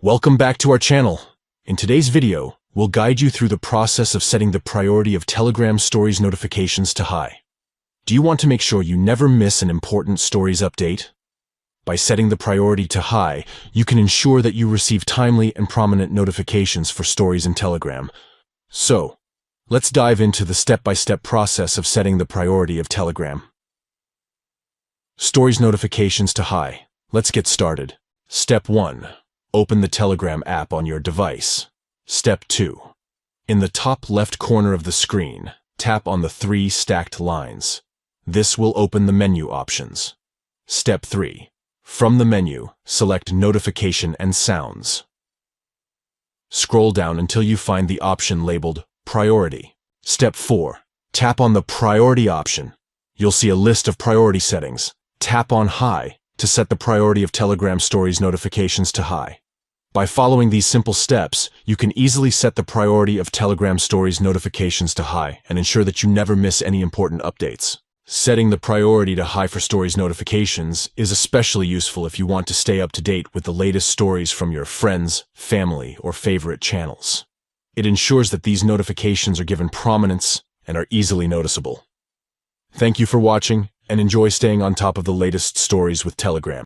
Welcome back to our channel. In today's video, we'll guide you through the process of setting the priority of Telegram Stories notifications to high. Do you want to make sure you never miss an important Stories update? By setting the priority to high, you can ensure that you receive timely and prominent notifications for Stories in Telegram. So, let's dive into the step-by-step process of setting the priority of Telegram. Stories notifications to high. Let's get started. Step 1. Open the Telegram app on your device. Step 2. In the top left corner of the screen, tap on the 3 stacked lines. This will open the menu options. Step 3. From the menu, select Notification and Sounds. Scroll down until you find the option labeled Priority. Step 4. Tap on the Priority option. You'll see a list of priority settings. Tap on High to set the priority of Telegram Stories notifications to high. By following these simple steps, you can easily set the priority of Telegram Stories notifications to high and ensure that you never miss any important updates. Setting the priority to high for Stories notifications is especially useful if you want to stay up to date with the latest stories from your friends, family, or favorite channels. It ensures that these notifications are given prominence and are easily noticeable. Thank you for watching, and enjoy staying on top of the latest stories with Telegram.